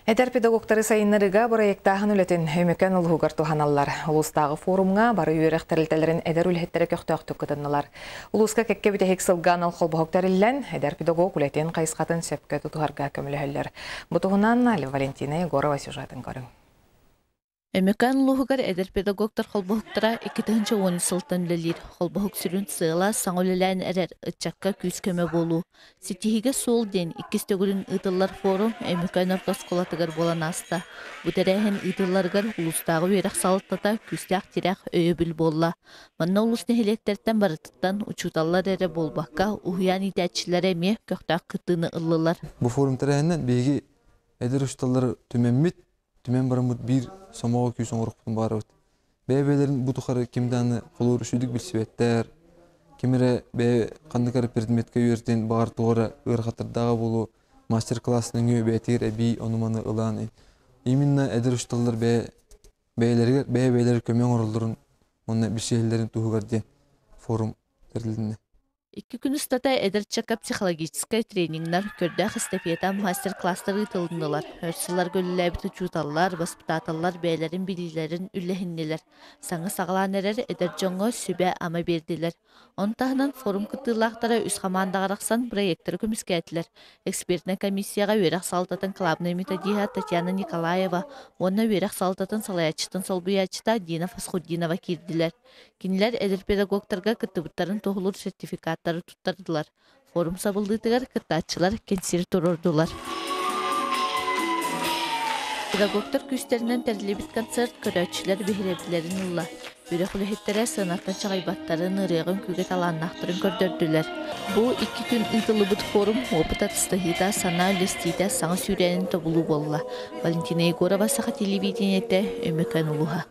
Эдер педагогтары сайыннарыга проекттағын үлетін өмекен ұлғығар туханалар. Улустағы форумға бары үйерек тәрілтелерін әдер үлхеттері көқтіқтік күтіннілар. Улуска кәкке бітехек сылған алқолбағықтарылан әдер педагог үлетін қайысқатын сөпкі тұтығарға көмілі. Бұтығынан Али Валентина Егорова сюжетін көрің. Өмекан луһугар эдер педагогтар холбохуктара 2010 сылтан лелир. Холбохук сүрүн сыыла саңолелән әрер ытчакка күз көмө болу. Сетихиге сол ден 2-төгүрүн ытыллар форум Өмекан ортосколатыгар болан аста. Бұтәрәхен ытылларгар улустағы үйрек салыттата күстәк тирәк өйөбіл болла. Манна улусны хелектерттен барытыттан учуталлар әрі болбаққа ухуян итәтчілер әме көқтақ кыттыны ыллылар. Бұл форум тәрәхеннен бейгі әдер ұшталары түменмет, түмен барамыд бір самауға күйсін ғырықпытын бары өт. Бәйбәлерін бұтықары кемданы қолуыр үшілік білсібеттер, кемері бәй қандықары предметке үйертен бағар туғыра ұрқаттардағы болу, мастер-классының өй бәйтер әбей оныманы ұлан. Именно әдір ұшталар бәйбәлер көмен орылдырын, оны білшелерін туғырден форум тәрілдіңі. 2 күн ұстата әдіртчақа психологическай тренингнар көрдәқ эстафета мастер-класстары ытылындылар. Өрсілар көліләбіті чуталлар, баспытаталар бәйлерін білілерін үлләхіннелер. Саңы сағылан әрер әдірджоңы сүбә ама берділер. Онтағынан форум күттілақтары үз қамандағырақсан проекттері көміскәтілер. Экспертна комиссияға өрәқ салтатын клабны методиға Татьяна Николаева, онына өрәқ салтатын салаячытын солбуячыта Дина Фасхуддинова кирділер. Кенілер әдір педагогтарға күттібіттарын тоғылыр сертификаттары туттардылар. Форум сабылдытығар күттатчылар кенсері тұрырдылар. Педагогтар күстерінен тәрілебіт концерт көрәтшілер бейребділерін ұлла. Бүрек үліхеттері сынаттан шағайбаттарын ұрығын күгет аланнақтырын көрдірділер. Бұл 2 күн ұйтылы бұд форум опыт атыстығыда сана үлестейді саңа сүйренін тобылу болла. Валентина Егорова сақа телевидениеті Өмекан ұлыға.